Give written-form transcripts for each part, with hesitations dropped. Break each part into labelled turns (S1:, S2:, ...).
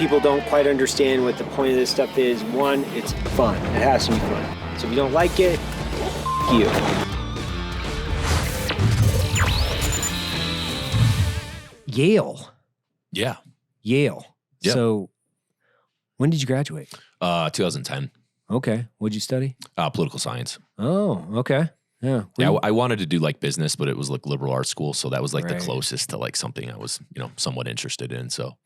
S1: people don't quite understand what the point of this stuff is. One, it's fun. It has to be fun. So if you don't like it, you. Yale.
S2: Yeah.
S1: Yale.
S2: Yep.
S1: So when did you graduate?
S2: 2010.
S1: Okay. What'd you study?
S2: Political science.
S1: Oh, okay. Yeah.
S2: Yeah, I wanted to do like business, but it was like liberal arts school. So that was like
S1: Right.
S2: the closest to like something I was, somewhat interested in. So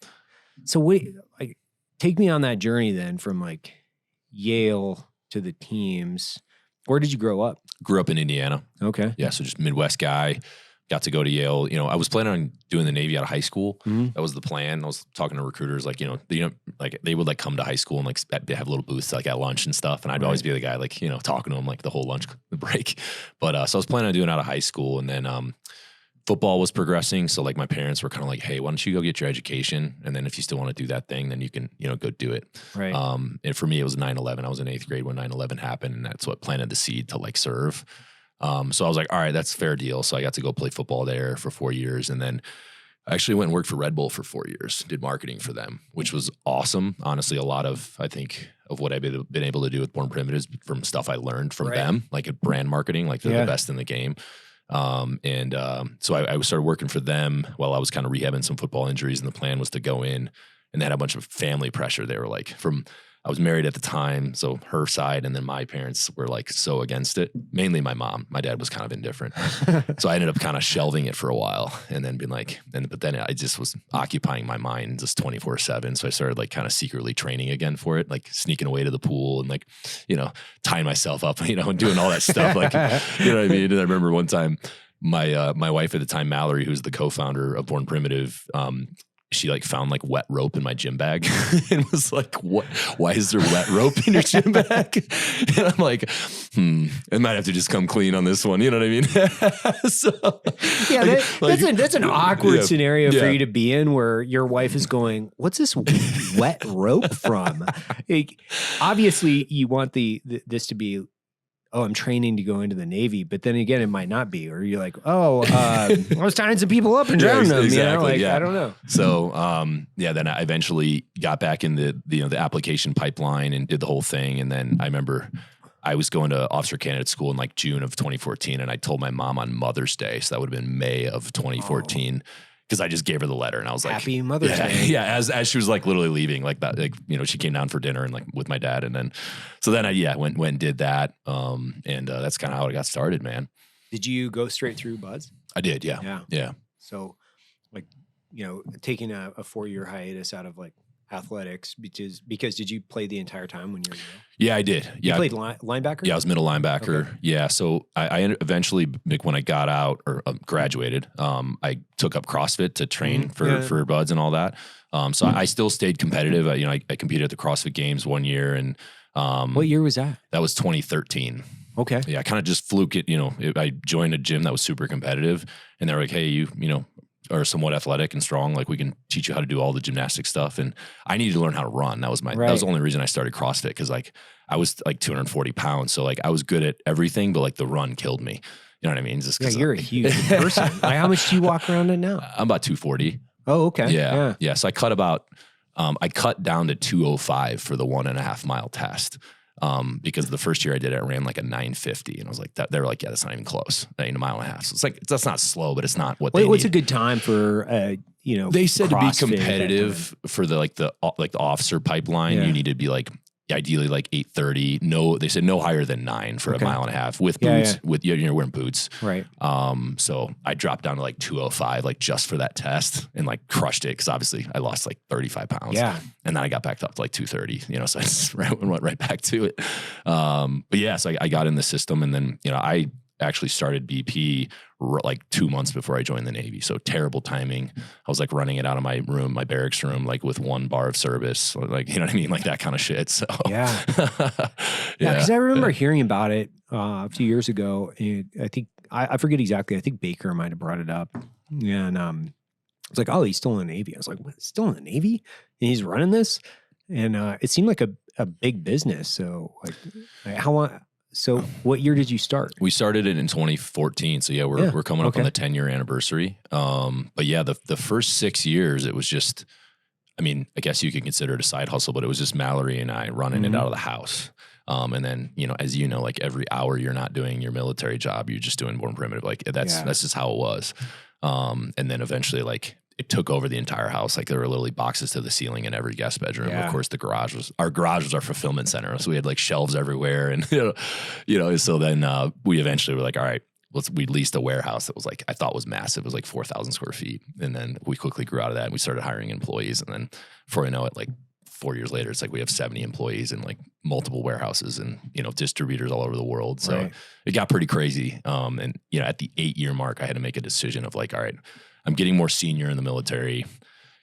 S1: wait, like, take me on that journey then from like Yale to the teams. Where did you grow up?
S2: grew up in Indiana.
S1: Okay.
S2: Yeah. So just Midwest guy. Got to go to Yale. I was planning on doing the Navy out of high school.
S1: Mhm.
S2: That was the plan. I was talking to recruiters, like, like they would like come to high school and like have little booths like at lunch and stuff. And I'd always be the guy like, talking to them like the whole lunch break. But so I was planning on doing it out of high school, and then football was progressing. So like my parents were kind of like, hey, why don't you go get your education? And then if you still want to do that thing, then you can, go do it.
S1: Right.
S2: And for me, it was 9/11. I was in 8th grade when 9/11 happened, and that's what planted the seed to like serve. So I was like, all right, that's a fair deal. So I got to go play football there for 4 years. And then I actually went and worked for Red Bull for 4 years, did marketing for them, which was awesome. Honestly, a lot of, I think, of what I've been able to do with Born Primitives from stuff I learned from them, like at brand marketing, like they're the best in the game. So I started working for them while I was kind of rehabbing some football injuries. And the plan was to go in, and they had a bunch of family pressure. They were like, I was married at the time, so her side, and then my parents were like so against it. Mainly my mom. My dad was kind of indifferent. So I ended up kind of shelving it for a while, and then being like, but then I just was occupying my mind just 24/7. So I started like kind of secretly training again for it, like sneaking away to the pool and like, tying myself up, and doing all that stuff. Like, you know what I mean? And I remember one time my wife at the time, Mallory, who's the co-founder of Born Primitive, she like found like wet rope in my gym bag and was like, "What? Why is there wet rope in your gym bag?" And I'm like, I might have to just come clean on this one. You know what I mean? So,
S1: yeah, that's an awkward scenario for you to be in, where your wife is going, "What's this wet rope from?" Like, obviously, you want this to be, oh, I'm training to go into the Navy, but then again, it might not be. Or you're like, I was tying some people up and drowning them.
S2: Exactly,
S1: I don't know.
S2: So, then I eventually got back in the application pipeline and did the whole thing. And then I remember I was going to officer candidate school in like June of 2014, and I told my mom on Mother's Day, so that would have been May of 2014. Because I just gave her the letter, and I was like,
S1: "Happy Mother's Day!"
S2: Yeah, as she was like literally leaving, like that, like she came down for dinner and like with my dad, and then I went and did that, and that's kind of how it got started, man.
S1: Did you go straight through Buds?
S2: I did, yeah.
S1: So, like, taking a 4-year hiatus out of like athletics, because did you play the entire time when you were young?
S2: Yeah, I did. Yeah,
S1: you played linebacker?
S2: Yeah, I was middle linebacker. Okay. Yeah, so I eventually, when I got out or graduated, I took up CrossFit to train for Buds and all that. So I still stayed competitive. I competed at the CrossFit Games 1 year, and
S1: what year was that?
S2: That was 2013.
S1: Okay.
S2: Yeah, I kind of just fluke it. I joined a gym that was super competitive, and they were like, "Hey, you are somewhat athletic and strong. Like, we can teach you how to do all the gymnastic stuff." And I needed to learn how to run. That was that was the only reason I started CrossFit, because like I was like 240 pounds, so like I was good at everything, but like the run killed me. You know what I mean? Just
S1: you're a huge person. Like, how much do you walk around at now?
S2: I'm about 240.
S1: Oh, okay.
S2: Yeah. So I cut down to 205 for the 1.5 mile test. Because the first year I did it, I ran like a 950, and I was like, they were like, yeah, that's not even close. I mean, 1.5 miles. So it's like, that's not slow, but it's not what they
S1: what's
S2: need.
S1: A good time for,
S2: they said
S1: CrossFit,
S2: to be competitive for the officer pipeline. You need to be like, ideally like 8:30. No, they said no higher than 9 for 1.5 miles with boots.
S1: Yeah.
S2: With you're wearing boots,
S1: right?
S2: So I dropped down to like 205, like just for that test, and like crushed it, because obviously I lost like 35 pounds.
S1: Yeah,
S2: and then I got back up to like 230. So I just went right back to it. But yeah, so I got in the system, and then I actually started BP like 2 months before I joined the Navy. So terrible timing. I was like running it out of my room, my barracks room, like with 1 bar of service, like, you know what I mean? Like that kind of shit. So
S1: yeah. Cause I remember hearing about it a few years ago, and I think, I forget exactly. I think Baker might've brought it up, and it's like, oh, he's still in the Navy. I was like, what? Still in the Navy? And he's running this? And it seemed like a big business. So like how long? So what year did you start?
S2: We started it in 2014. So yeah, we're coming up on the 10-year anniversary. But yeah, the first 6 years, it was just, I mean, I guess you could consider it a side hustle, but it was just Mallory and I running it out of the house. And then, you know, as you know, like every hour you're not doing your military job, you're just doing Born Primitive. Like that's just how it was. And then eventually like it took over the entire house. Like there were literally boxes to the ceiling in every guest bedroom. Of course, our garage was our fulfillment center. So we had like shelves everywhere and, so then we eventually were like, all right, we leased a warehouse that was like, I thought was massive. It was like 4,000 square feet. And then we quickly grew out of that and we started hiring employees. And then before I know it, like 4 years later, it's like we have 70 employees and like multiple warehouses and, distributors all over the world. So it got pretty crazy. And, at the 8-year mark, I had to make a decision of like, all right, I'm getting more senior in the military.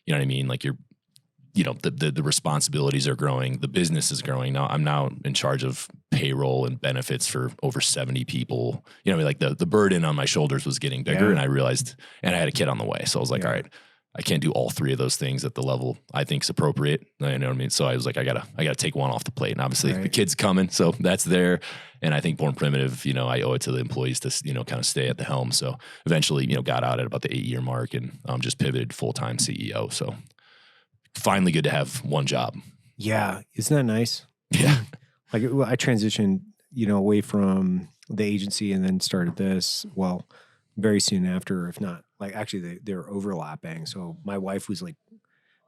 S2: You know what I mean? Like the responsibilities are growing. The business is growing. Now I'm now in charge of payroll and benefits for over 70 people. You know, like the burden on my shoulders was getting bigger and I realized, and I had a kid on the way. So I was like, all right, I can't do all 3 of those things at the level I think is appropriate. You know what I mean? So I was like, I gotta take one off the plate. And obviously the kid's coming. So that's there. And I think Born Primitive, I owe it to the employees to, kind of stay at the helm. So eventually, got out at about the 8-year mark and just pivoted full-time CEO. So finally good to have one job.
S1: Yeah. Isn't that nice?
S2: Yeah.
S1: Like I transitioned, away from the agency and then started this, well, very soon after, if not, like actually they're overlapping. So my wife was like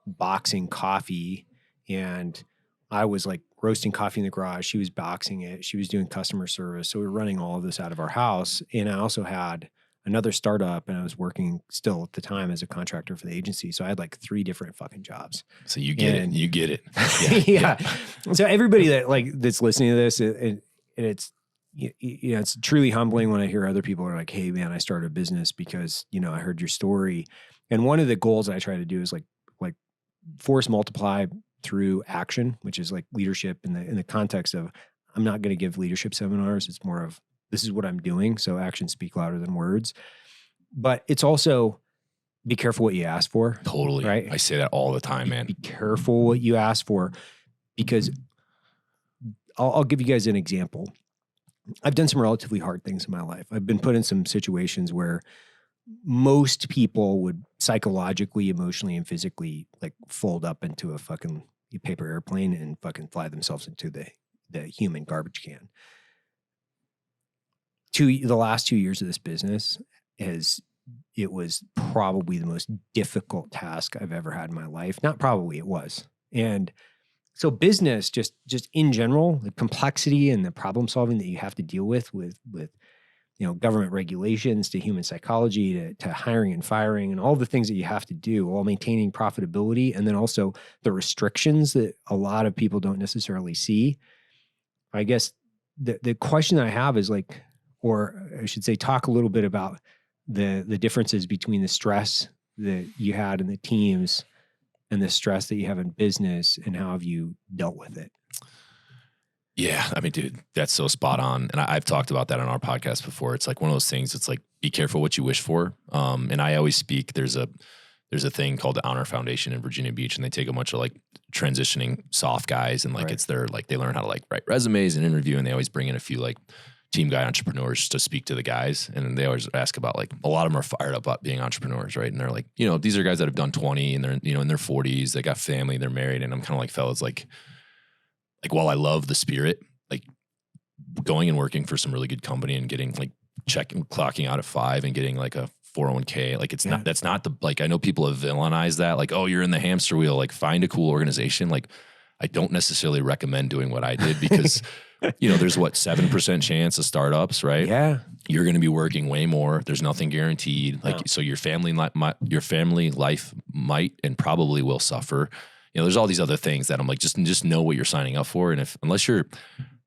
S1: boxing coffee and I was like roasting coffee in the garage. She was boxing it. She was doing customer service. So we were running all of this out of our house. And I also had another startup and I was working still at the time as a contractor for the agency. So I had like 3 different fucking jobs.
S2: So you get it. You get it.
S1: Yeah. So everybody that's listening to this and it's, it's truly humbling when I hear other people are like, hey man, I started a business because, I heard your story. And one of the goals I try to do is like force multiply through action, which is like leadership in the context of, I'm not going to give leadership seminars. It's more of, this is what I'm doing. So actions speak louder than words, but it's also be careful what you ask for.
S2: Totally.
S1: Right.
S2: I say that all the time, man.
S1: Be careful what you ask for because I'll give you guys an example. I've done some relatively hard things in my life. I've been put in some situations where most people would psychologically, emotionally, and physically like fold up into a fucking paper airplane and fucking fly themselves into the human garbage can. The last 2 years of this business it was probably the most difficult task I've ever had in my life. Not probably, it was. And so business, just in general, the complexity and the problem solving that you have to deal with government regulations to human psychology to hiring and firing and all the things that you have to do while maintaining profitability. And then also the restrictions that a lot of people don't necessarily see. I guess the question I have is like, or I should say, talk a little bit about the differences between the stress that you had in the teams and the stress that you have in business and how have you dealt with it?
S2: Yeah. I mean, dude, that's so spot on. And I've talked about that on our podcast before. It's like one of those things. It's like, be careful what you wish for. And I always speak, there's a thing called the Honor Foundation in Virginia Beach, and they take a bunch of like transitioning soft guys and like, it's their, like, they learn how to like write resumes and interview. And they always bring in a few like team guy entrepreneurs to speak to the guys. And they always ask about like, a lot of them are fired up about being entrepreneurs. Right. And they're like, these are guys that have done 20 and they're, in their 40s, they got family, they're married. And I'm kind of like, fellas, like, while I love the spirit, like going and working for some really good company and getting like clocking out at 5 and getting like a 401k, like it's not, that's not like, I know people have villainized that. Like, oh, you're in the hamster wheel, like find a cool organization. Like I don't necessarily recommend doing what I did because, there's 7% chance of startups, right?
S1: Yeah.
S2: You're going to be working way more. There's nothing guaranteed. Like, so your family life might and probably will suffer. There's all these other things that I'm like, just know what you're signing up for. And unless you're,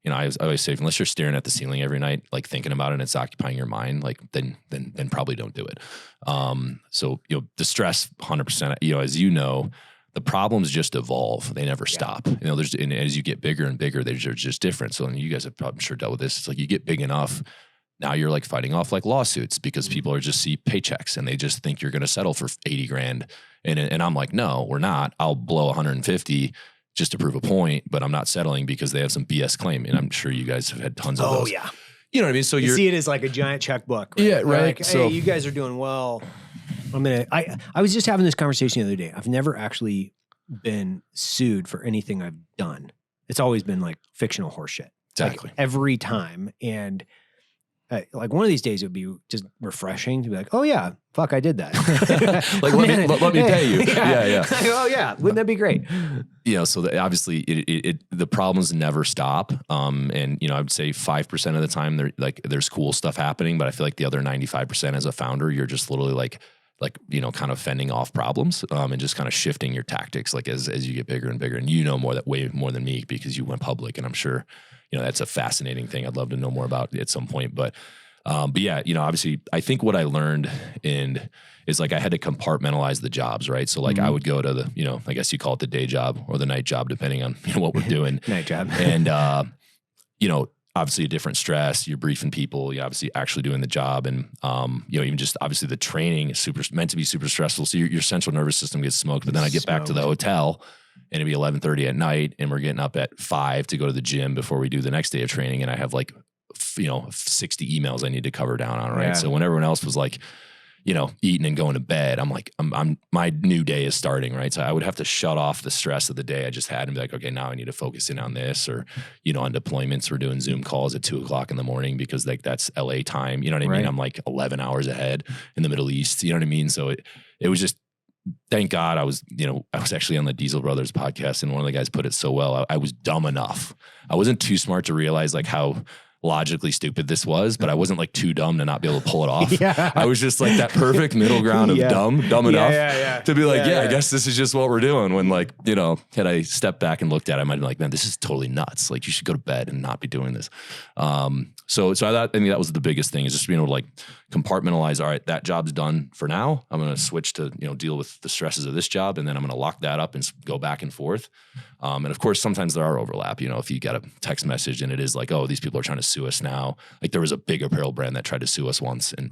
S2: I always say, unless you're staring at the ceiling every night, like thinking about it and it's occupying your mind, like then probably don't do it. So, the stress 100%, as the problems just evolve. They never stop. And as you get bigger and bigger, they're just different. So you guys have probably, I'm sure, dealt with this. It's like you get big enough, now you're like fighting off like lawsuits because people are just see paychecks and they just think you're going to settle for 80 grand. And I'm like, no, we're not. I'll blow 150 just to prove a point, but I'm not settling because they have some BS claim. And I'm sure you guys have had tons of those.
S1: Oh yeah.
S2: You know what I mean? So
S1: you see it as like a giant checkbook. Right?
S2: Yeah. Right.
S1: Like, hey, you guys are doing well. I was just having this conversation the other day. I've never actually been sued for anything I've done. It's always been like fictional horseshit.
S2: Exactly.
S1: Like, every time. And like one of these days it would be just refreshing to be like, oh yeah, fuck, I did that.
S2: Like, let me pay you. Yeah.
S1: Oh yeah. Wouldn't that be great?
S2: So obviously the problems never stop. And I would say 5% of the time there's cool stuff happening, but I feel like the other 95% as a founder, you're just literally like kind of fending off problems, and just kind of shifting your tactics, like as you get bigger and bigger, and way more than me because you went public, and I'm sure, that's a fascinating thing. I'd love to know more about at some point, but yeah, obviously I think what I learned is like I had to compartmentalize the jobs, right? So like I would go to the, I guess you call it the day job or the night job, depending on what we're doing.
S1: Night job.
S2: And, obviously a different stress, you're briefing people, you're obviously actually doing the job. And, even just obviously the training is meant to be super stressful. So your central nervous system gets smoked, but then I get back to the hotel and it'd be 11:30 at night and we're getting up at 5 to go to the gym before we do the next day of training. And I have like, 60 emails I need to cover down on. Right. Yeah. So when everyone else was like, eating and going to bed, I'm like, my new day is starting, right? So I would have to shut off the stress of the day I just had and be like, okay, now I need to focus in on this, or, on deployments, we're doing Zoom calls at 2:00 in the morning because like that's LA time. You know what I mean? I'm like 11 hours ahead in the Middle East. You know what I mean? So it was just, thank God I was actually on the Diesel Brothers podcast, and one of the guys put it so well. I was dumb enough. I wasn't too smart to realize like how logically stupid this was, but I wasn't like too dumb to not be able to pull it off. Yeah. I was just like that perfect middle ground of dumb enough to be like, I guess this is just what we're doing. When like, had I stepped back and looked at it, I might have been like, man, this is totally nuts. Like you should go to bed and not be doing this. So I thought, that was the biggest thing, is just being able to like compartmentalize. All right, that job's done for now. I'm going to switch to, deal with the stresses of this job. And then I'm going to lock that up and go back and forth. And of course, sometimes there are overlap, if you got a text message and it is like, oh, these people are trying to sue us now. Like there was a big apparel brand that tried to sue us once, and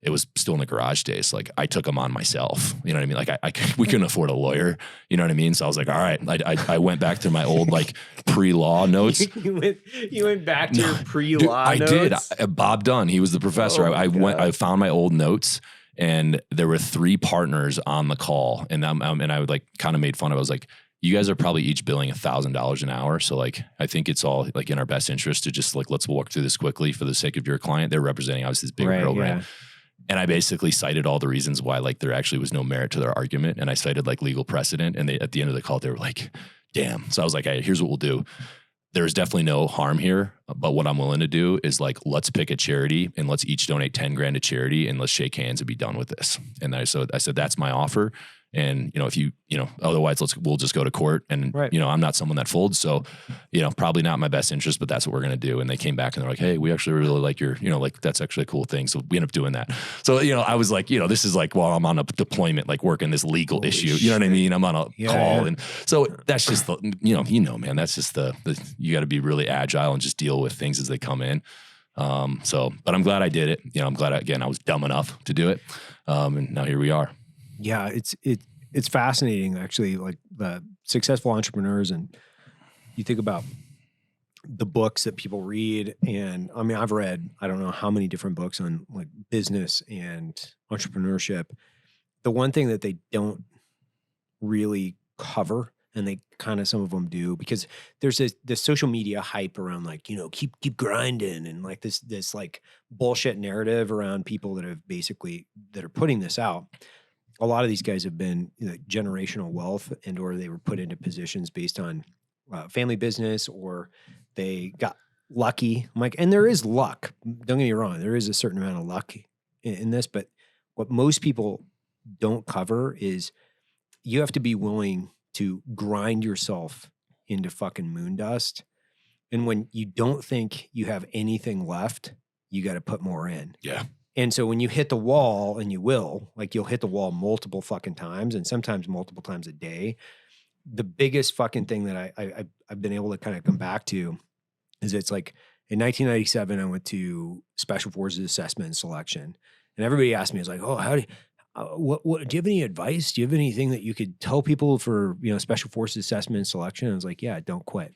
S2: it was still in the garage days. Like I took them on myself, you know what I mean? Like we couldn't afford a lawyer, you know what I mean? So I was like, all right, I went back to my old like pre-law notes.
S1: you went back to your pre-law notes?
S2: I did. Bob Dunn, he was the professor. I found my old notes, and there were 3 partners on the call, and I would like kind of made fun of it. I was like, you guys are probably each billing $1,000 an hour. So like, I think it's all like in our best interest to just like, let's walk through this quickly for the sake of your client. They're representing obviously this big program. And I basically cited all the reasons why like there actually was no merit to their argument. And I cited like legal precedent. And at the end of the call, they were like, damn. So I was like, hey, here's what we'll do. There's definitely no harm here, but what I'm willing to do is like, let's pick a charity and let's each donate 10 grand to charity and let's shake hands and be done with this. And I said, that's my offer. And, if you, otherwise we'll just go to court, and, I'm not someone that folds. So, probably not in my best interest, but that's what we're going to do. And they came back and they're like, hey, we actually really like your, like that's actually a cool thing. So we ended up doing that. So, I was like, this is like, while I'm on a deployment, like working this legal issue, you know what I mean? I'm on a call. And so that's just the, man, that's just the you got to be really agile and just deal with things as they come in. But I'm glad I did it. I'm glad I was dumb enough to do it. And now here we are.
S1: Yeah, it's fascinating actually, like the successful entrepreneurs, and you think about the books that people read. And I mean, I've read, I don't know how many different books on like business and entrepreneurship. The one thing that they don't really cover, and they kind of, some of them do, because there's this social media hype around like, keep grinding, and like this like bullshit narrative around people that are putting this out. A lot of these guys have been generational wealth, or they were put into positions based on family business, or they got lucky. I'm like, and there is luck. Don't get me wrong. There is a certain amount of luck in this, but what most people don't cover is you have to be willing to grind yourself into fucking moon dust. And when you don't think you have anything left, you got to put more in.
S2: Yeah.
S1: And so when you hit the wall, and you'll hit the wall multiple fucking times, and sometimes multiple times a day, the biggest fucking thing that I've been able to kind of come back to is it's like in 1997, I went to Special Forces Assessment and Selection, and everybody asked me, it's like, oh, how do you, what do you have any advice? Do you have anything that you could tell people for, Special Forces Assessment and Selection? And I was like, yeah, don't quit.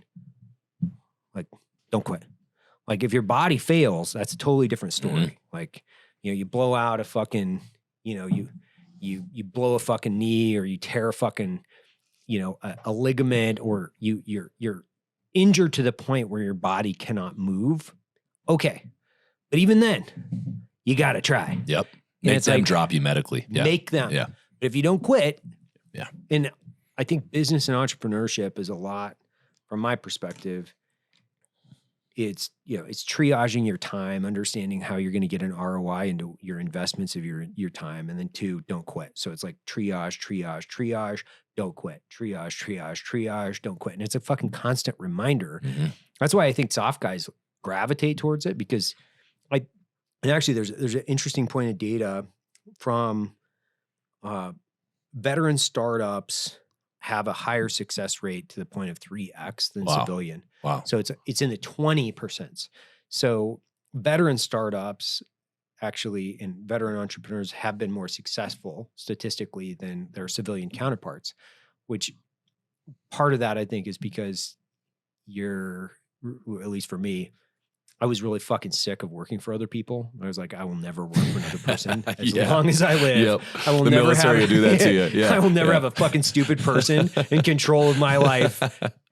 S1: Like, don't quit. Like if your body fails, that's a totally different story. Mm-hmm. Like, you blow out a fucking, you blow a fucking knee, or you tear a fucking, a ligament, or you're injured to the point where your body cannot move. Okay. But even then, you got to try.
S2: Yep. Make them drop you medically. Yeah.
S1: Make them.
S2: Yeah.
S1: But if you don't quit.
S2: Yeah.
S1: And I think business and entrepreneurship is a lot, from my perspective, it's triaging your time, understanding how you're going to get an ROI into your investments of your time. And then 2, don't quit. So it's like triage, don't quit, triage, don't quit. And it's a fucking constant reminder.
S2: Mm-hmm.
S1: That's why I think soft guys gravitate towards it, because and actually there's an interesting point of data from veteran startups have a higher success rate to the point of 3x than civilian.
S2: Wow.
S1: So it's in the 20%. So veteran startups actually, and veteran entrepreneurs have been more successful statistically than their civilian counterparts, which part of that I think is because at least for me, I was really fucking sick of working for other people. I was like, I will never work for another person as long as I live.
S2: Yep.
S1: I will
S2: the
S1: never
S2: military will do that to you. Yeah.
S1: I will never have a fucking stupid person in control of my life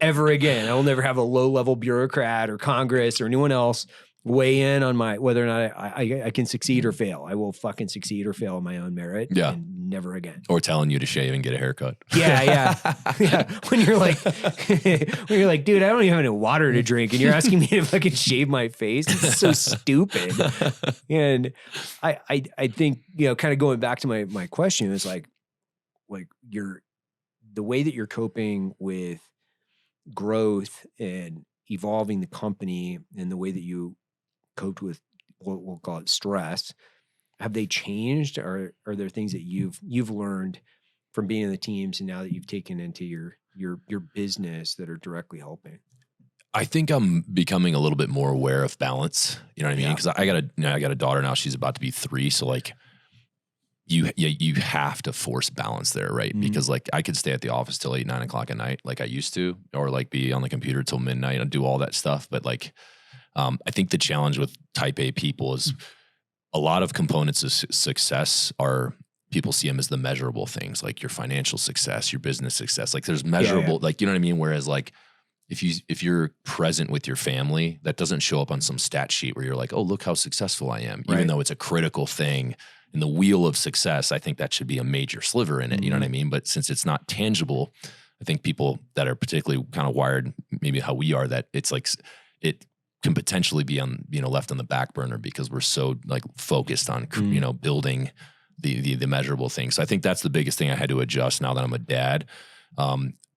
S1: ever again. I will never have a low-level bureaucrat or Congress or anyone else weigh in on whether or not I can succeed or fail. I will fucking succeed or fail on my own merit.
S2: Yeah.
S1: And never again.
S2: Or telling you to shave and get a haircut.
S1: Yeah. When you're like, dude, I don't even have any water to drink, and you're asking me to fucking shave my face. It's so stupid. And I think, kind of going back to my question is like the way that you're coping with growth and evolving the company, and the way that you coped with what we'll call it stress, have they changed? Or are there things that you've learned from being in the teams and now that you've taken into your business that are directly helping?
S2: I think I'm becoming a little bit more aware of balance. You know what I mean? Because I got a daughter now. She's about to be 3. So like you have to force balance there, right? Mm-hmm. Because like I could stay at the office till 8, 9 o'clock at night, like I used to, or like be on the computer till midnight and do all that stuff. But like, I think the challenge with type A people is a lot of components of success are, people see them as the measurable things, like your financial success, your business success. Like there's measurable, like, you know what I mean? Whereas like, if you're present with your family, that doesn't show up on some stat sheet where you're like, oh, look how successful I am. Even though it's a critical thing in the wheel of success, I think that should be a major sliver in it. Mm-hmm. You know what I mean? But since it's not tangible, I think people that are particularly kind of wired, maybe how we are, that it's like, it can potentially be on, left on the back burner because we're so like focused on, building the measurable things. So I think that's the biggest thing I had to adjust now that I'm a dad.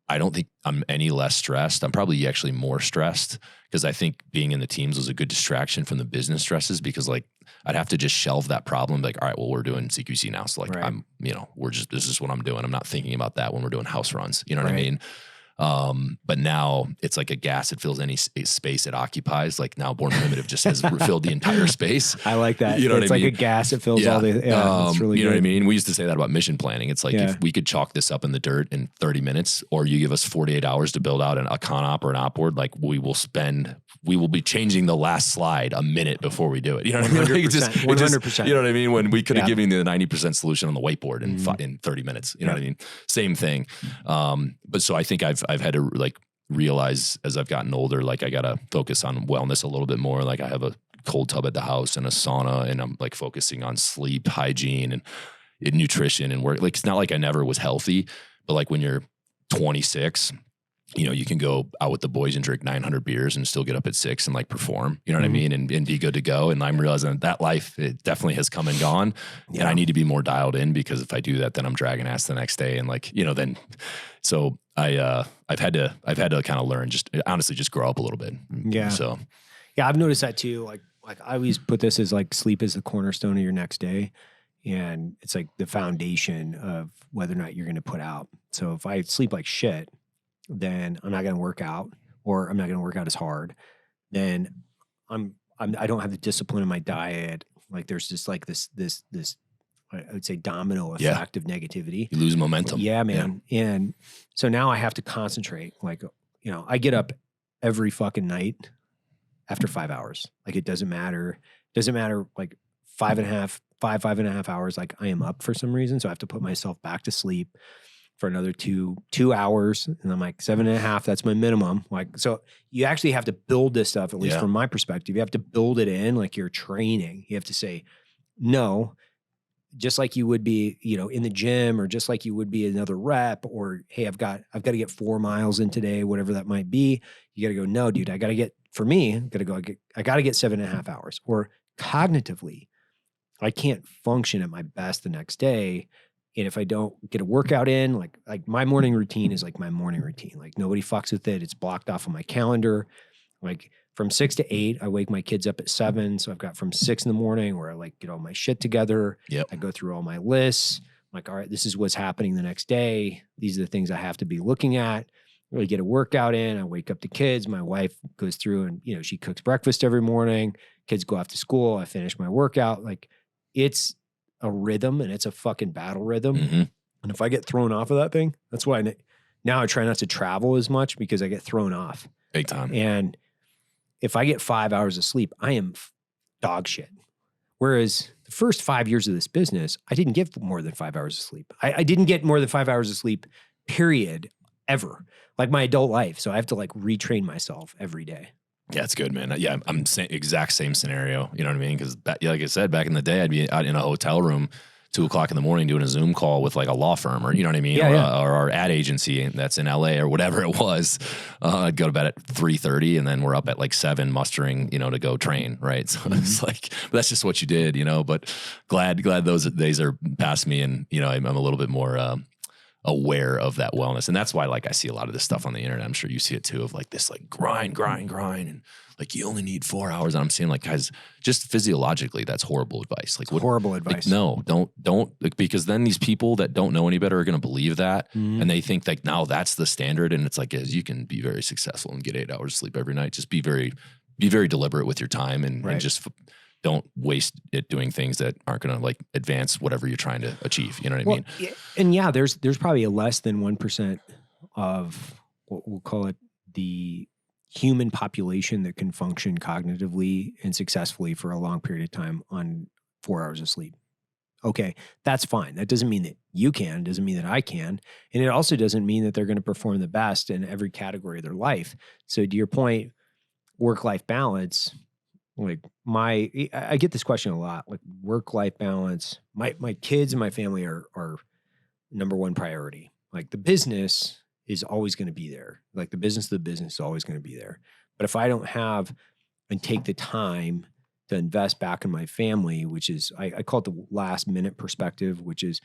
S2: I don't think I'm any less stressed. I'm probably actually more stressed because I think being in the teams was a good distraction from the business stresses, because like I'd have to just shelve that problem. Like, all right, well, we're doing CQC now. So like this is what I'm doing. I'm not thinking about that when we're doing house runs. You know what I mean? But now it's like a gas. It fills any space it occupies. Like now Born Primitive just has filled the entire space.
S1: I like that.
S2: You know
S1: it's
S2: what I mean?
S1: Like a gas. It fills all the, it's really
S2: know what I mean? We used to say that about mission planning. It's like, if we could chalk this up in the dirt in 30 minutes, or you give us 48 hours to build out a con op or an op board, like we will be changing the last slide a minute before we do it. You know what I mean?
S1: 100%.
S2: You know what I mean? When we could have given you the 90% solution on the whiteboard in 30 minutes, you know what I mean? Same thing. But so I think I've had to like realize as I've gotten older, like I got to focus on wellness a little bit more. Like I have a cold tub at the house and a sauna, and I'm like focusing on sleep hygiene and nutrition and work. Like, it's not like I never was healthy, but like when you're 26, you can go out with the boys and drink 900 beers and still get up at 6 and like perform, you know what I mean? And be good to go. And I'm realizing that life, it definitely has come and gone. Yeah. And I need to be more dialed in, because if I do that, then I'm dragging ass the next day. And like, then, so I've had to kind of learn, just honestly, just grow up a little bit.
S1: Yeah.
S2: So,
S1: yeah, I've noticed that too. Like I always put this as like sleep is the cornerstone of your next day. And it's like the foundation of whether or not you're going to put out. So if I sleep like shit, then I'm not going to work out, or I'm not going to work out as hard. Then I don't have the discipline in my diet. Like there's just like this I would say domino effect of negativity.
S2: You lose momentum.
S1: Yeah, man. Yeah. And so now I have to concentrate. Like, I get up every fucking night after 5 hours. Like it doesn't matter. Like 5.5 hours. Like I am up for some reason. So I have to put myself back to sleep. for another two hours. And I'm like 7.5, that's my minimum. Like, so you actually have to build this stuff, at least from my perspective. You have to build it in like you're training. You have to say no, just like you would be, in the gym, or just like you would be another rep, or, hey, I've got to get 4 miles in today, whatever that might be. You got to go, no, dude, I got to get 7.5 hours. Or cognitively, I can't function at my best the next day. And if I don't get a workout in, like my morning routine is like my morning routine. Like nobody fucks with it. It's blocked off on my calendar. Like from 6 to 8, I wake my kids up at 7. So I've got from 6 in the morning where I like get all my shit together.
S2: Yep.
S1: I go through all my lists. I'm like, all right, this is what's happening the next day. These are the things I have to be looking at. Really get a workout in. I wake up the kids. My wife goes through and, she cooks breakfast every morning. Kids go off to school. I finish my workout. Like it's a rhythm, and it's a fucking battle rhythm.
S2: Mm-hmm.
S1: And if I get thrown off of that thing, that's why now I try not to travel as much, because I get thrown off.
S2: Big time.
S1: And if I get 5 hours of sleep, I am dog shit. Whereas the first 5 years of this business, I didn't get more than 5 hours of sleep. I didn't get more than 5 hours of sleep, period, ever. Like my adult life. So I have to like retrain myself every day.
S2: Yeah, it's good, man. Yeah, I'm exact same scenario. You know what I mean? Because like I said, back in the day, I'd be out in a hotel room 2:00 in the morning doing a Zoom call with like a law firm, or you know what I mean, or our ad agency that's in LA or whatever it was. I'd go to bed at 3:30, and then we're up at like 7 mustering, to go train, right? So it's like that's just what you did, But glad those days are past me, and I'm a little bit more aware of that wellness. And that's why like I see a lot of this stuff on the internet. I'm sure you see it too, of like this like grind. And like you only need 4 hours. And I'm saying like, guys, just physiologically, that's horrible advice. Like
S1: horrible advice.
S2: Like, no, don't like, because then these people that don't know any better are going to believe that. Mm-hmm. And they think like now that's the standard. And it's like, as you can be very successful and get 8 hours of sleep every night, just be very deliberate with your time and just don't waste it doing things that aren't going to like advance whatever you're trying to achieve. You know what I mean?
S1: And yeah, there's probably a less than 1% of what we'll call it the human population that can function cognitively and successfully for a long period of time on 4 hours of sleep. Okay, that's fine. That doesn't mean that you can, doesn't mean that I can. And it also doesn't mean that they're going to perform the best in every category of their life. So to your point, work-life balance, like I get this question a lot, like work-life balance. My kids and my family are number one priority. Like the business is always going to be there. Like the business of the business is always going to be there. But if I don't have and take the time to invest back in my family, which is, I call it the last minute perspective, which is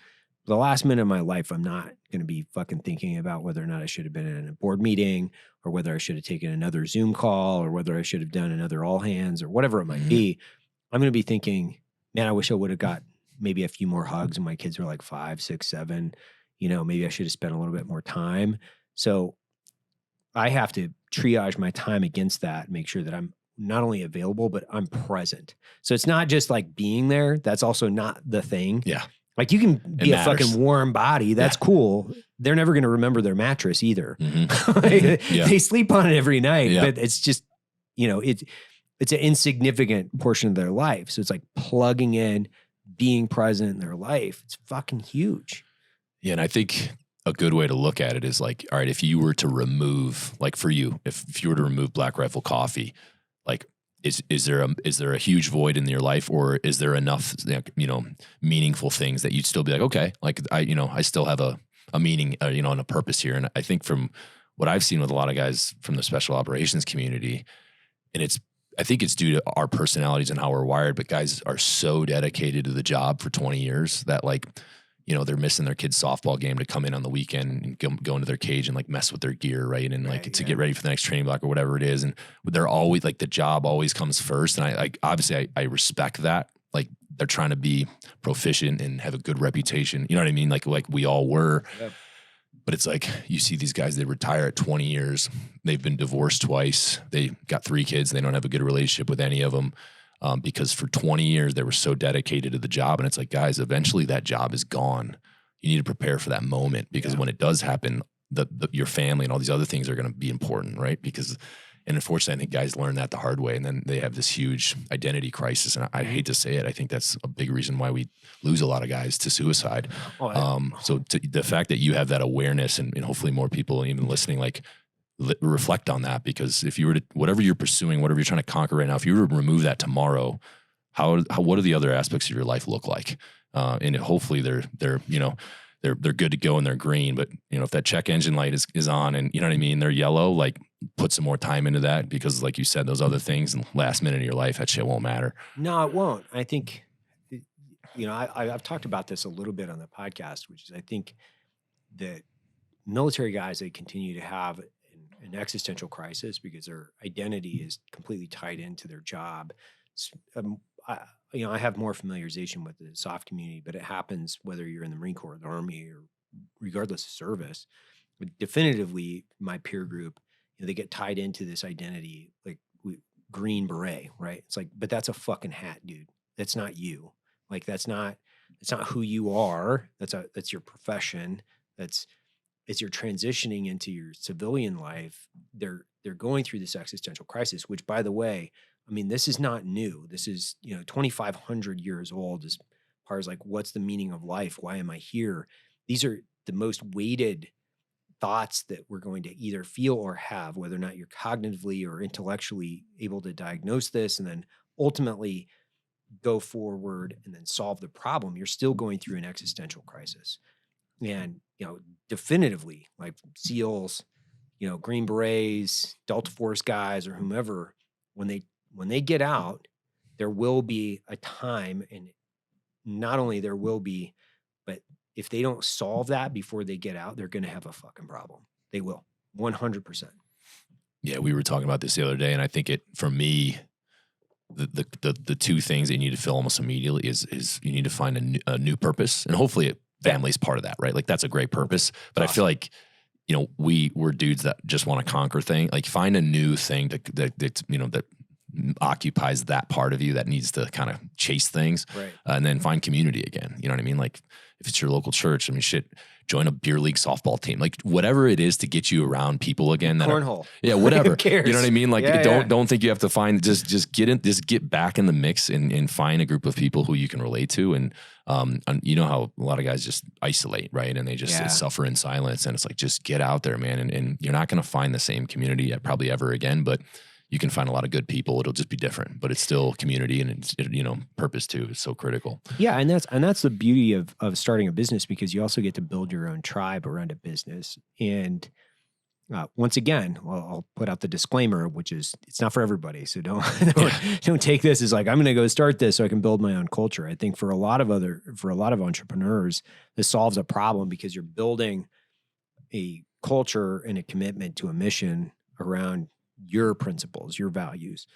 S1: the last minute of my life, I'm not going to be fucking thinking about whether or not I should have been in a board meeting, or whether I should have taken another Zoom call, or whether I should have done another all hands, or whatever it might be. I'm going to be thinking, man, I wish I would have got maybe a few more hugs when my kids were like 5, 6, 7. Maybe I should have spent a little bit more time. So I have to triage my time against that, make sure that I'm not only available, but I'm present. So it's not just like being there. That's also not the thing.
S2: Yeah.
S1: Like you can be a fucking warm body. That's cool. They're never going to remember their mattress either. Mm-hmm. They sleep on it every night, but it's just, it's an insignificant portion of their life. So it's like plugging in, being present in their life. It's fucking huge.
S2: Yeah. And I think a good way to look at it is like, all right, if you were to remove, like for you, if you were to remove Black Rifle Coffee, like, is there a huge void in your life, or is there enough, meaningful things that you'd still be like, okay, like I still have a meaning, and a purpose here. And I think from what I've seen with a lot of guys from the special operations community, and I think it's due to our personalities and how we're wired, but guys are so dedicated to the job for 20 years that like, they're missing their kid's softball game to come in on the weekend and go into their cage and like mess with their gear, right? And like to get ready for the next training block or whatever it is. And they're always like, the job always comes first. And I respect that. Like they're trying to be proficient and have a good reputation. You know what I mean? Like we all were. Yep. But it's like, you see these guys, they retire at 20 years. They've been divorced twice. They got 3 kids. They don't have a good relationship with any of them. Because for 20 years, they were so dedicated to the job. And it's like, guys, eventually that job is gone. You need to prepare for that moment, because when it does happen, your family and all these other things are going to be important, right? And unfortunately, I think guys learn that the hard way, and then they have this huge identity crisis. And I hate to say it, I think that's a big reason why we lose a lot of guys to suicide. So the fact that you have that awareness, and hopefully more people even listening, like reflect on that, because if you were to, whatever you're pursuing, whatever you're trying to conquer right now, if you were to remove that tomorrow, what do the other aspects of your life look like? And hopefully they're good to go and they're green, but if that check engine light is on and you know what I mean, they're yellow, like put some more time into that, because like you said, those other things in the last minute of your life, that shit won't matter.
S1: No, it won't. I think, I've talked about this a little bit on the podcast, which is I think that military guys, they continue to have an existential crisis because their identity is completely tied into their job. I have more familiarization with the soft community, but it happens whether you're in the Marine Corps, the Army, or regardless of service. But definitively, my peer group, they get tied into this identity, like green beret, right? It's like, but that's a fucking hat, dude. That's not you. Like it's not who you are. That's your profession. As you're transitioning into your civilian life, they're going through this existential crisis, which, by the way, I mean, this is not new. This is, 2,500 years old as far as like, what's the meaning of life? Why am I here? These are the most weighted thoughts that we're going to either feel or have, whether or not you're cognitively or intellectually able to diagnose this and then ultimately go forward and then solve the problem. You're still going through an existential crisis. And, definitively, like SEALs, Green Berets, Delta Force guys, or whomever, when they get out, there will be a time, and not only there will be, but if they don't solve that before they get out, they're going to have a fucking problem. They will, 100%.
S2: Yeah, we were talking about this the other day, and I think for me, the two things that you need to fill almost immediately is you need to find a new purpose, and hopefully family is part of that, right? Like that's a great purpose, but awesome. I feel like we're dudes that just want to conquer things. Like find a new thing that occupies that part of you that needs to kind of chase things,
S1: right?
S2: And then find community again. You know what I mean? Like if it's your local church, I mean, join a beer league softball team, like whatever it is to get you around people again.
S1: Cornhole.
S2: Whatever.
S1: Who cares?
S2: You know what I mean? Like don't think you have to find, just get back in the mix and find a group of people who you can relate to. And you know how a lot of guys just isolate, right? And they just suffer in silence. And it's like, just get out there, man. And you're not going to find the same community probably ever again, but you can find a lot of good people. It'll just be different, but it's still community, and it's, purpose too is so critical.
S1: Yeah. And that's the beauty of starting a business, because you also get to build your own tribe around a business. And once again, I'll put out the disclaimer, which is it's not for everybody. So don't take this as like, I'm going to go start this so I can build my own culture. I think for a lot of entrepreneurs, this solves a problem because you're building a culture and a commitment to a mission around your principles, your values,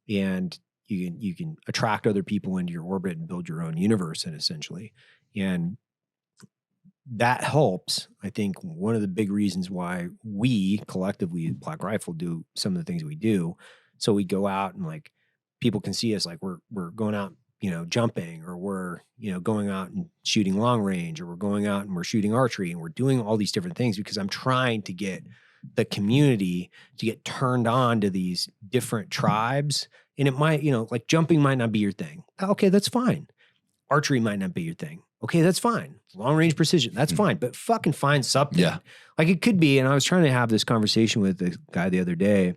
S1: and you can attract other people into your orbit and build your own universe, and essentially, and that helps. I think one of the big reasons why we collectively at Black Rifle do some of the things we do, so we go out and like people can see us, like we're going out, jumping, or we're going out and shooting long range, or we're going out and we're shooting archery, and we're doing all these different things because I'm trying to get the community to get turned on to these different tribes. And it might, like jumping might not be your thing. Okay, that's fine. Archery might not be your thing. Okay, that's fine. Long range precision, that's fine. But fucking find something.
S2: Yeah.
S1: Like it could be, and I was trying to have this conversation with the guy the other day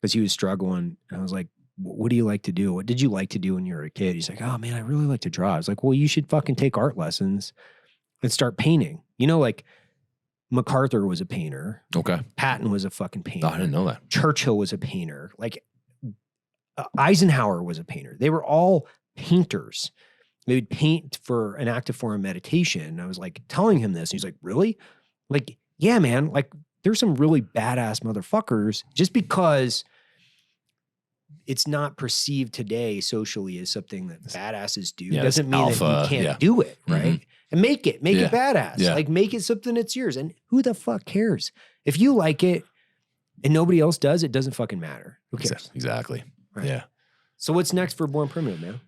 S1: because he was struggling. And I was like, what do you like to do? What did you like to do when you were a kid? He's like, oh man, I really like to draw. I was like, well, you should fucking take art lessons and start painting. Like MacArthur was a painter.
S2: Okay.
S1: Patton was a fucking painter.
S2: Oh, I didn't know that.
S1: Churchill was a painter. Like Eisenhower was a painter. They were all painters. They would paint for an active form of meditation. And I was like telling him this. And he's like, really? Like, yeah, man. Like there's some really badass motherfuckers. Just because it's not perceived today socially as something that badasses do doesn't mean that you can't do it, right? Mm-hmm. And make it badass. Yeah. Like make it something that's yours. And who the fuck cares? If you like it and nobody else does, it doesn't fucking matter. Who cares?
S2: Exactly.
S1: Right.
S2: Yeah.
S1: So what's next for Born Primitive, man?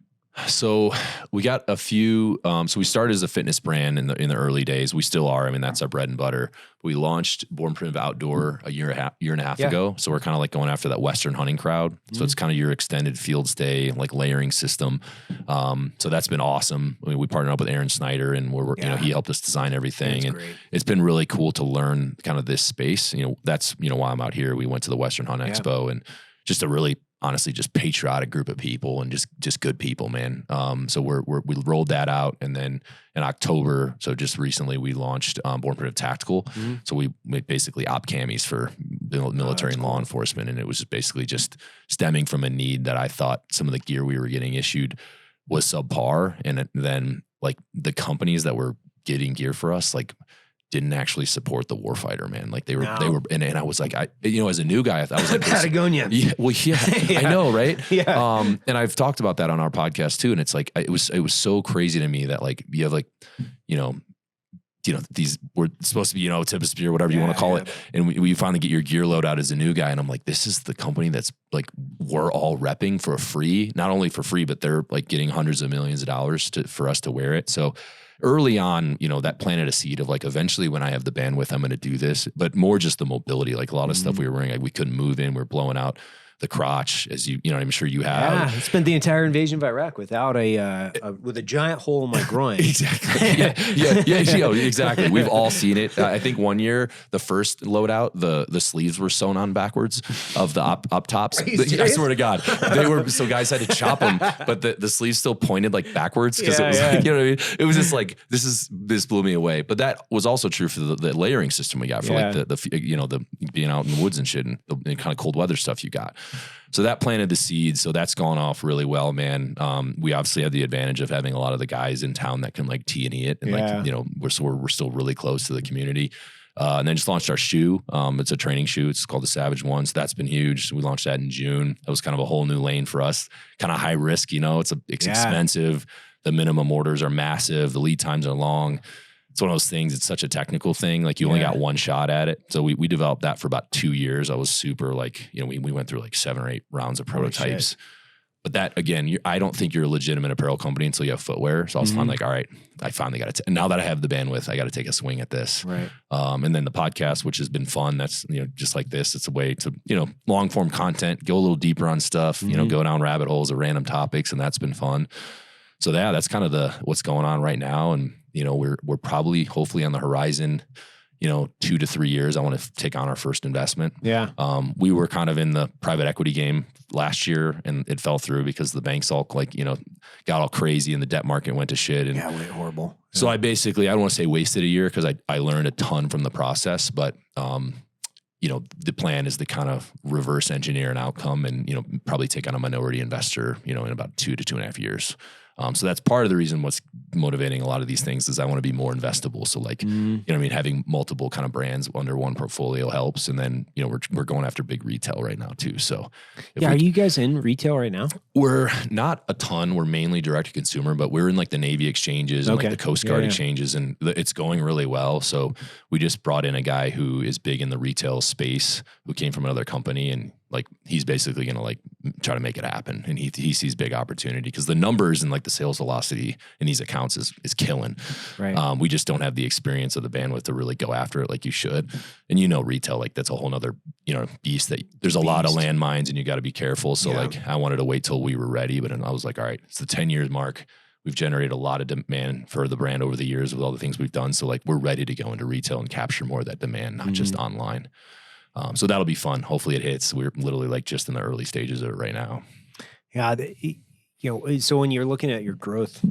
S2: So we got a few. So we started as a fitness brand in the early days. We still are. I mean, that's our bread and butter. We launched Born Primitive Outdoor a year and a half ago. So we're kind of like going after that Western hunting crowd. So it's kind of your extended field stay, like layering system. So that's been awesome. I mean, we partnered up with Aaron Snyder, and he helped us design everything.
S1: That's
S2: and
S1: great.
S2: It's been really cool to learn kind of this space. That's why I'm out here. We went to the Western Hunt Expo, and just a really, honestly, just patriotic group of people and just good people, man. So we rolled that out, and then in October, so just recently, we launched Born Primitive Tactical. So we made basically op camis for military and law enforcement, and it was basically just stemming from a need that I thought some of the gear we were getting issued was subpar, and then like the companies that were getting gear for us, like, didn't actually support the warfighter, man. Like they were, and I was like, as a new guy, I was like,
S1: Patagonia.
S2: Yeah, well, yeah, I know, right?
S1: Yeah.
S2: And I've talked about that on our podcast too. And it's like, it was so crazy to me that like, you have like, these were supposed to be, tip of spear, whatever you want to call it. And we finally get your gear load out as a new guy. And I'm like, this is the company that's like, we're all repping for free, not only for free, but they're like getting hundreds of millions of dollars for us to wear it. So early on, that planted a seed of like, eventually when I have the bandwidth, I'm going to do this, but more just the mobility, like a lot of stuff we were wearing, like we couldn't move in, we're blowing out the crotch, as I'm sure you have.
S1: Yeah, I spent the entire invasion of Iraq without with a giant hole in my groin.
S2: Exactly. Yeah, exactly. We've all seen it. I think one year, the first loadout, the sleeves were sewn on backwards of the up tops. I swear to God, so guys had to chop them, but the sleeves still pointed like backwards because it was like, what I mean? It was just like, this blew me away. But that was also true for the layering system we got for like the being out in the woods and shit and the kind of cold weather stuff you got. So that planted the seed. So that's gone off really well, man. We obviously have the advantage of having a lot of the guys in town that can like T&E it. And we're still really close to the community. And then just launched our shoe. It's a training shoe. It's called the Savage One. So that's been huge. We launched that in June. That was kind of a whole new lane for us. Kind of high risk, it's expensive. The minimum orders are massive. The lead times are long. It's one of those things. It's such a technical thing. Like you only got one shot at it. So we developed that for about 2 years. I was super like, we went through like 7 or 8 rounds of prototypes. But that, again, I don't think you're a legitimate apparel company until you have footwear. So I was finally like, all right, I finally got to, now that I have the bandwidth, I got to take a swing at this.
S1: Right.
S2: And then the podcast, which has been fun. That's, just like this, it's a way to, long form content, go a little deeper on stuff, go down rabbit holes of random topics. And that's been fun. So yeah, that's kind of what's going on right now. And, we're probably hopefully on the horizon, 2 to 3 years. I want to take on our first investment.
S1: Yeah.
S2: We were kind of in the private equity game last year and it fell through because the banks all got all crazy and the debt market went to shit. And
S1: went horrible.
S2: So I don't want to say wasted a year because I learned a ton from the process, but, the plan is to kind of reverse engineer an outcome and, probably take on a minority investor, in about 2 to 2.5 years. So that's part of the reason what's motivating a lot of these things is I want to be more investable. So like, having multiple kind of brands under one portfolio helps. And then, we're going after big retail right now too. So
S1: are you guys in retail right now?
S2: We're not a ton. We're mainly direct to consumer, but we're in like the Navy exchanges and like the Coast Guard exchanges and it's going really well. So we just brought in a guy who is big in the retail space who came from another company and like, he's basically going to like try to make it happen. And he sees big opportunity because the numbers and like the sales velocity in these accounts is killing.
S1: Right.
S2: We just don't have the experience of the bandwidth to really go after it like you should. And retail, like that's a whole nother, beast that there's a lot of landmines and you got to be careful. So like I wanted to wait till we were ready, but I was like, all right, it's the 10 years mark. We've generated a lot of demand for the brand over the years with all the things we've done. So like we're ready to go into retail and capture more of that demand, not just online. So that'll be fun. Hopefully it hits. We're literally like just in the early stages of it right now.
S1: Yeah. So when you're looking at your growth,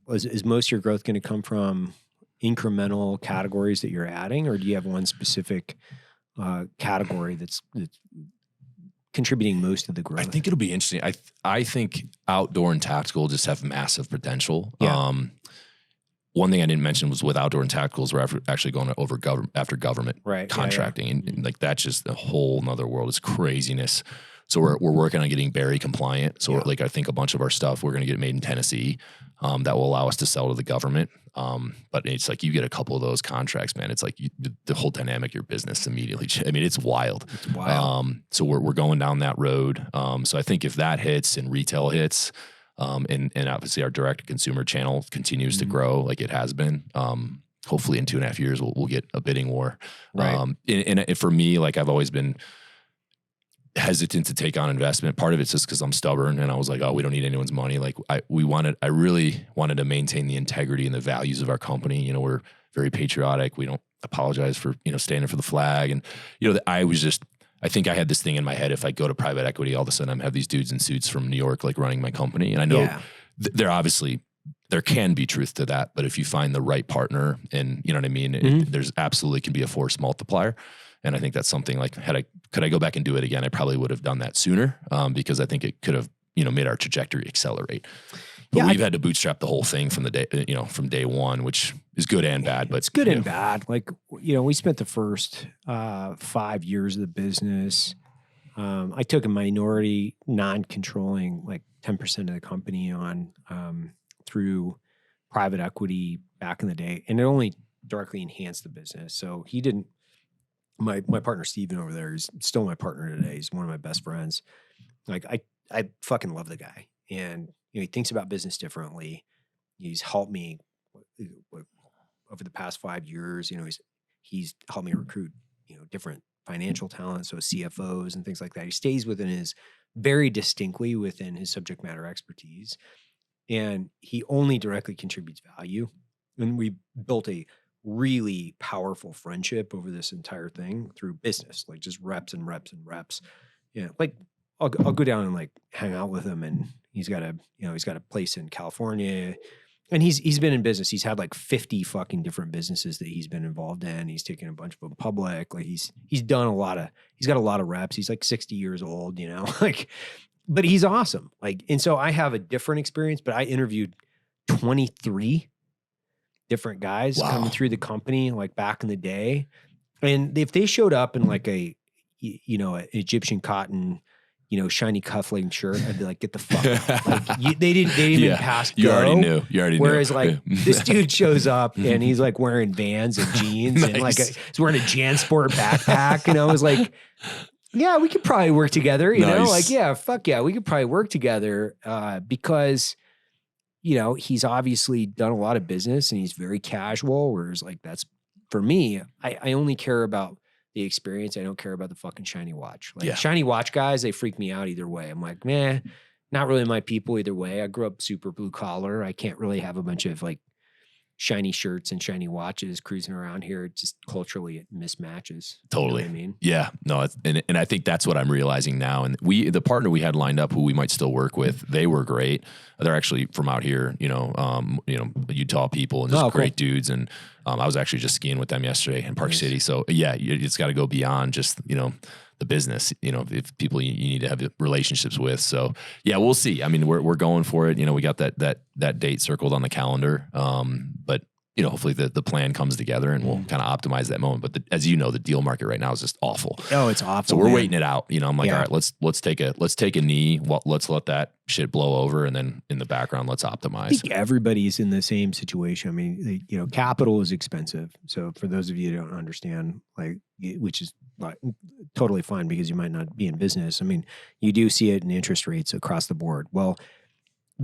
S1: is most of your growth going to come from incremental categories that you're adding, or do you have one specific category that's contributing most of the growth?
S2: I think it'll be interesting. I think outdoor and tactical just have massive potential.
S1: Yeah.
S2: One thing I didn't mention was with outdoor and tacticals, we're actually going after government contracting. And like, that's just a whole nother world. It's craziness. So we're working on getting Barry compliant. So like, I think a bunch of our stuff, we're going to get made in Tennessee that will allow us to sell to the government. But it's like, you get a couple of those contracts, man. It's like the whole dynamic of your business immediately. I mean, it's wild.
S1: It's wild.
S2: So we're going down that road. So I think if that hits and retail hits, And obviously our direct consumer channel continues to grow like it has been. Hopefully in 2.5 years, we'll get a bidding war.
S1: Right.
S2: And for me, like I've always been hesitant to take on investment. Part of it's just because I'm stubborn and I was like, oh, we don't need anyone's money. Like I really wanted to maintain the integrity and the values of our company. You know, we're very patriotic. We don't apologize for, standing for the flag. And, I think I had this thing in my head. If I go to private equity, all of a sudden I'm have these dudes in suits from New York, like running my company. And I know there can be truth to that, but if you find the right partner and you know what I mean, there's absolutely can be a force multiplier. And I think that's something like, could I go back and do it again? I probably would have done that sooner because I think it could have, made our trajectory accelerate. But we've had to bootstrap the whole thing from the day, from day one, which is good and bad. But
S1: it's good and bad. Like, we spent the first 5 years of the business. I took a minority, non-controlling, like 10% of the company on through private equity back in the day, and it only directly enhanced the business. So he didn't. My partner Steven over there is still my partner today. He's one of my best friends. Like I fucking love the guy, and he thinks about business differently. He's helped me over the past 5 years. He's helped me recruit different financial talent, so CFOs and things like that. He stays very distinctly within his subject matter expertise, and he only directly contributes value. And we built a really powerful friendship over this entire thing through business, like just reps and reps and reps. Like I'll go down and like hang out with him, and he's got a place in California, and he's been in business. He's had like 50 fucking different businesses that he's been involved in. He's taken a bunch of them public. Like he's got a lot of reps. He's like 60 years old, like, but he's awesome. Like, and so I have a different experience, but I interviewed 23 different guys coming through the company, like back in the day. And if they showed up in like an Egyptian cotton, shiny cufflink shirt, I'd be like, get the fuck out. Like, they didn't even pass go.
S2: You already knew.
S1: Whereas like this dude shows up and he's like wearing Vans and jeans and like he's wearing a JanSport backpack. And I was like, yeah, we could probably work together. Like, yeah, fuck yeah. We could probably work together because he's obviously done a lot of business and he's very casual, whereas like that's for me, I only care about the experience. I don't care about the fucking shiny watch. Like shiny watch guys, they freak me out either way. I'm like, man, not really my people either way. I grew up super blue collar. I can't really have a bunch of like shiny shirts and shiny watches cruising around here. It just culturally it mismatches.
S2: Totally.
S1: You know what I mean?
S2: Yeah. No, and I think that's what I'm realizing now. And the partner we had lined up who we might still work with, they were great. They're actually from out here, Utah people and just great dudes. And I was actually just skiing with them yesterday in Park City. So yeah, it's got to go beyond just, the business, if people you need to have relationships with. So yeah, we'll see. I mean, we're going for it. We got that date circled on the calendar. But hopefully the plan comes together and we'll kind of optimize that moment. But as the deal market right now is just awful.
S1: Oh, it's awful.
S2: So we're waiting it out. I'm like, all right, let's take a knee. Let's let that shit blow over. And then in the background, let's optimize.
S1: I think everybody's in the same situation. I mean, capital is expensive. So for those of you who don't understand, like, which is totally fine because you might not be in business. I mean, you do see it in interest rates across the board. Well,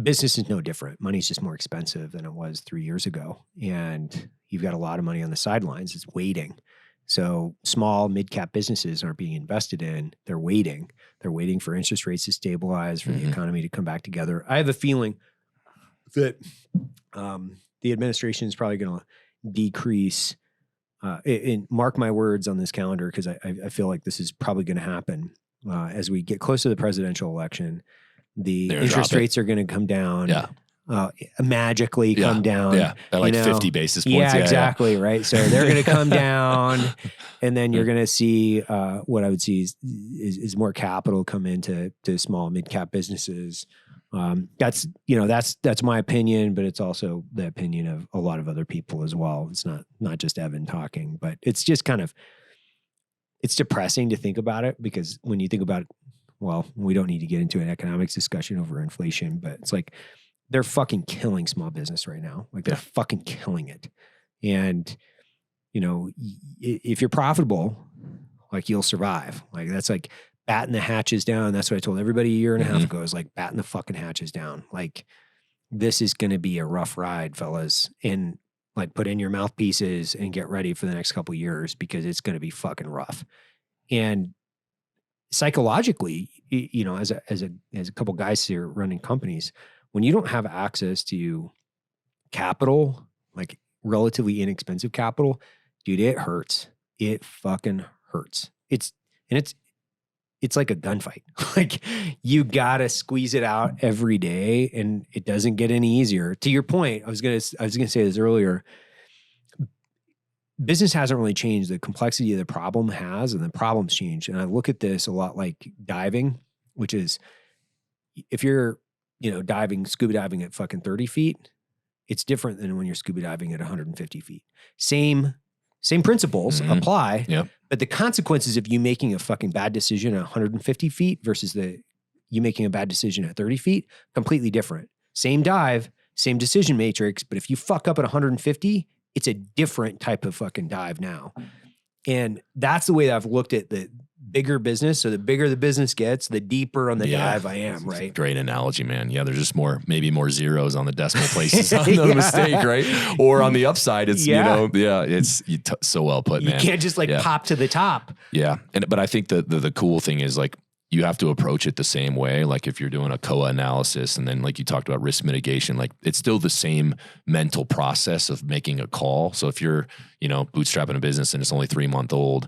S1: business is no different. Money's just more expensive than it was 3 years ago. And you've got a lot of money on the sidelines. It's waiting. So small, mid-cap businesses aren't being invested in. They're waiting. They're waiting for interest rates to stabilize, for the economy to come back together. I have a feeling that the administration is probably going to decrease, and mark my words on this calendar, because I feel like this is probably going to happen as we get close to the presidential election. The interest rates are going to come down. Yeah. Magically come down.
S2: Yeah. At like 50 basis points.
S1: Yeah, exactly. Right. So they're going to come down, and then you're going to see what I would see is more capital come into small mid-cap businesses. That's my opinion, but it's also the opinion of a lot of other people as well. It's not just Evan talking, but it's just it's depressing to think about it, because when you think about it, well, we don't need to get into an economics discussion over inflation, but it's like they're fucking killing small business right now. Like they're fucking killing it. And, if you're profitable, like you'll survive. Like that's like batten the hatches down. That's what I told everybody a year and a half ago. I was like, batten the fucking hatches down. Like, this is going to be a rough ride, fellas. And like, put in your mouthpieces and get ready for the next couple of years, because it's going to be fucking rough. And psychologically, you know, as a couple guys here running companies, when you don't have access to capital, like relatively inexpensive capital, dude, it hurts. It fucking hurts. It's like a gunfight. Like, you gotta squeeze it out every day, and it doesn't get any easier. To your point, I was gonna say this earlier. Business hasn't really changed. The complexity of the problem has, and the problem's changed. And I look at this a lot like diving, which is, if you're, you know, scuba diving at fucking 30 feet, it's different than when you're scuba diving at 150 feet. Same principles apply, but the consequences of you making a fucking bad decision at 150 feet versus you making a bad decision at 30 feet, completely different. Same dive, same decision matrix, but if you fuck up at 150, it's a different type of fucking dive now. And that's the way that I've looked at the bigger business. So the bigger the business gets, the deeper on the dive I am, right?
S2: Great analogy, man. Yeah, there's just maybe more zeros on the decimal places on the mistake, right? Or on the upside, it's, you know, it's so well put, man.
S1: You can't just like pop to the top.
S2: Yeah. But I think the cool thing is, like, you have to approach it the same way. Like, if you're doing a COA analysis, and then, like, you talked about risk mitigation, like, it's still the same mental process of making a call. So if you're, you know, bootstrapping a business and it's only 3-month old,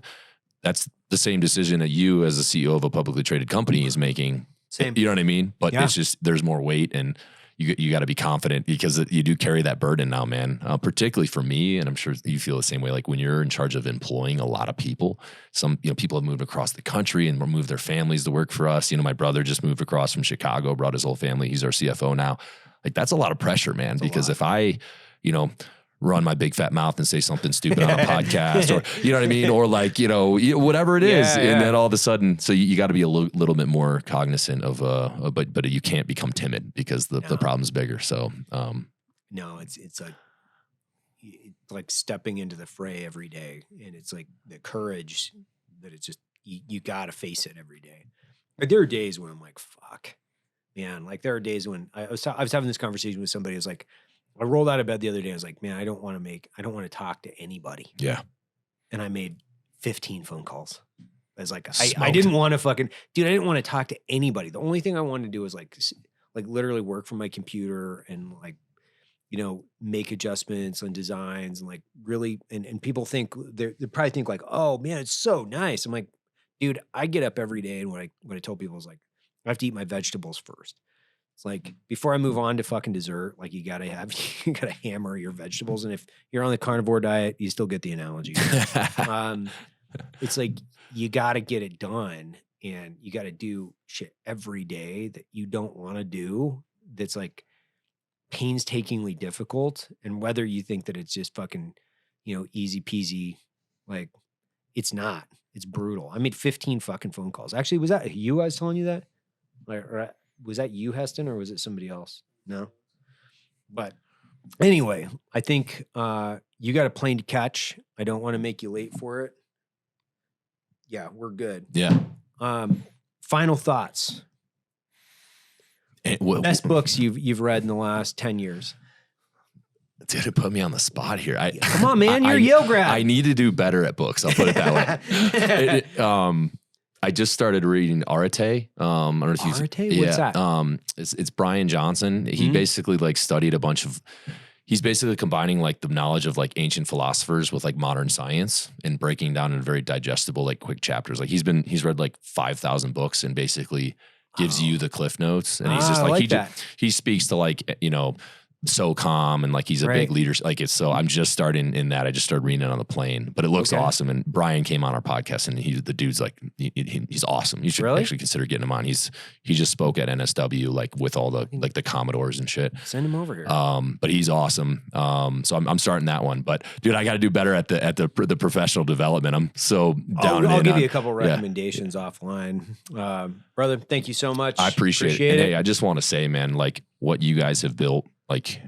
S2: that's the same decision that you as a CEO of a publicly traded company is making.
S1: Same.
S2: You know what I mean? But it's just, there's more weight, and you got to be confident, because you do carry that burden now, man. Particularly for me, and I'm sure you feel the same way. Like, when you're in charge of employing a lot of people, people have moved across the country and moved their families to work for us. You know, my brother just moved across from Chicago, brought his whole family. He's our CFO now. Like, that's a lot of pressure, man. Because if I, you know, run my big fat mouth and say something stupid on a podcast, or, you know what I mean? Or, like, you know, whatever it is. And then all of a sudden, so you got to be a little bit more cognizant of, but you can't become timid, because the problem's bigger. So,
S1: no, it's like stepping into the fray every day. And it's like the courage that it's just, you got to face it every day. Like, there are days when I'm like, fuck, man. Like, there are days when I was having this conversation with somebody who's like, I rolled out of bed the other day. I was like, man, I don't want to talk to anybody.
S2: Yeah.
S1: And I made 15 phone calls. I was like, I didn't want to fucking, dude, I didn't want to talk to anybody. The only thing I wanted to do was like literally work from my computer and, like, you know, make adjustments and designs, and, like, really, and people think, they probably think like, oh man, it's so nice. I'm like, dude, I get up every day, and what I told people is, like, I have to eat my vegetables first. It's like, before I move on to fucking dessert, like, you gotta hammer your vegetables. And if you're on the carnivore diet, you still get the analogy. It's like, you gotta get it done, and you gotta do shit every day that you don't want to do. That's like painstakingly difficult. And whether you think that it's just fucking, you know, easy peasy, like, it's not. It's brutal. I made 15 fucking phone calls. Actually, was that you I was telling you that? Or was that you, Heston, or was it somebody else? No. But anyway, I think you got a plane to catch. I don't want to make you late for it. Yeah, we're good.
S2: Yeah.
S1: Final thoughts. Best books you've read in the last 10 years.
S2: Dude, it put me on the spot here.
S1: Come on, man. You're a Yale grad.
S2: I need to do better at books. I'll put it that way. I just started reading Arete. I don't know if
S1: Arete? What's that?
S2: It's Brian Johnson. He basically, like, studied he's basically combining, like, the knowledge of, like, ancient philosophers with, like, modern science, and breaking down in very digestible, like, quick chapters. Like, he's read like 5,000 books, and basically gives you the cliff notes. And he's just like, he speaks to, like, you know, so calm, and, like, he's a big leader. Like, it's so, I'm just starting in that. I just started reading it on the plane, but it looks awesome. And Brian came on our podcast, and the dude's like, he's awesome. You should actually consider getting him on. He just spoke at NSW, like, with all the, like, the Commodores and shit.
S1: Send him over here.
S2: But he's awesome. So I'm starting that one, but dude, I got to do better at the professional development. I'm so down.
S1: I'll give you a couple recommendations offline. Brother, thank you so much.
S2: I appreciate it. And hey, I just want to say, man, like, what you guys have built, like,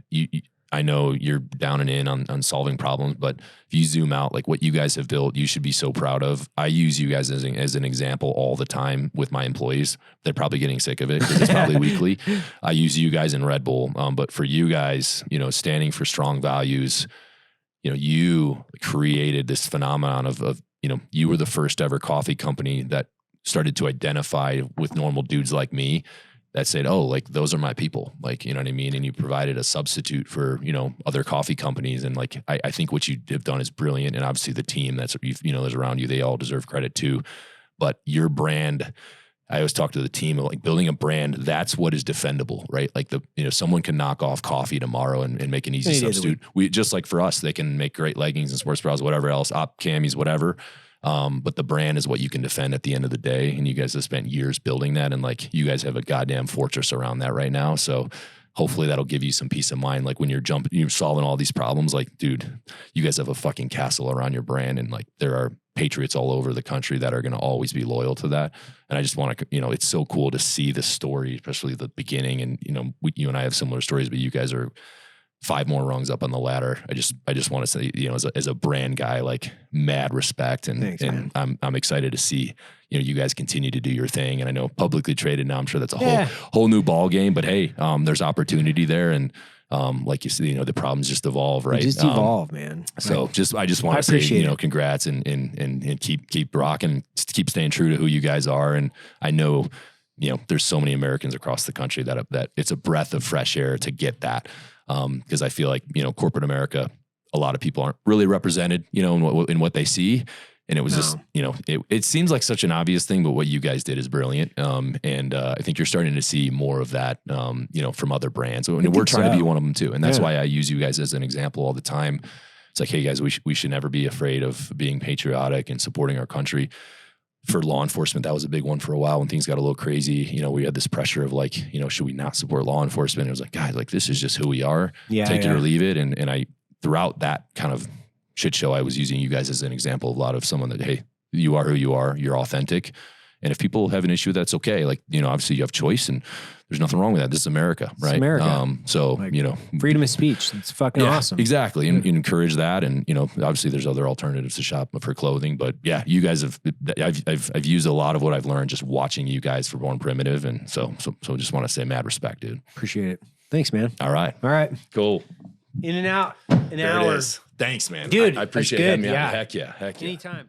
S2: I know you're down and in on solving problems, but if you zoom out, like what you guys have built, you should be so proud of. I use you guys as an example all the time with my employees. They're probably getting sick of it because it's probably weekly. I use you guys in Red Bull. But for you guys, standing for strong values, you created this phenomenon of you were the first ever coffee company that started to identify with normal dudes like me that said, oh, like those are my people. Like, you know what I mean? And you provided a substitute for, other coffee companies. And like, I think what you have done is brilliant. And obviously the team that's, that's around you, they all deserve credit too. But your brand, I always talk to the team of like building a brand. That's what is defendable, right? Like someone can knock off coffee tomorrow and make an easy substitute. We just like for us, they can make great leggings and sports bras, whatever else, op camis, whatever. But the brand is what you can defend at the end of the day. And you guys have spent years building that. And like, you guys have a goddamn fortress around that right now. So hopefully that'll give you some peace of mind. Like when you're solving all these problems, like, dude, you guys have a fucking castle around your brand. And like, there are patriots all over the country that are going to always be loyal to that. And I just want to, it's so cool to see the story, especially the beginning. And, you and I have similar stories, but you guys are 5 more rungs up on the ladder. I just want to say, as a brand guy, like mad respect. And,
S1: thanks,
S2: and I'm excited to see, you guys continue to do your thing. And I know publicly traded now, I'm sure that's a whole new ball game, but hey, there's opportunity there. And, like you said, the problems just evolve, right?
S1: Just evolve, man.
S2: So I just want to say, congrats and keep rocking, keep staying true to who you guys are. And I know, there's so many Americans across the country that it's a breath of fresh air to get that. Because I feel like, corporate America, a lot of people aren't really represented, in what they see. And it was just, it seems like such an obvious thing, but what you guys did is brilliant. And I think you're starting to see more of that, from other brands. And we're trying to be one of them too. And that's why I use you guys as an example all the time. It's like, hey guys, we should never be afraid of being patriotic and supporting our country. For law enforcement, that was a big one for a while when things got a little crazy. We had this pressure of like, should we not support law enforcement? It was like, guys, like this is just who we are. Take it or leave it. And I, throughout that kind of shit show, I was using you guys as an example of a lot of someone that, hey, you are who you are. You're authentic. And if people have an issue, that's okay. Like, obviously you have choice and there's nothing wrong with that. This is America, right? It's
S1: America.
S2: So,
S1: like, freedom of speech. It's fucking awesome.
S2: Exactly. And encourage that. And, obviously there's other alternatives to shop for clothing, but yeah, you guys I've used a lot of what I've learned just watching you guys for Born Primitive. And so just want to say mad respect, dude.
S1: Appreciate it. Thanks, man.
S2: All right.
S1: Cool. In and out. An hour.
S2: Thanks, man.
S1: Dude,
S2: I appreciate
S1: it.
S2: Heck yeah.
S1: Anytime.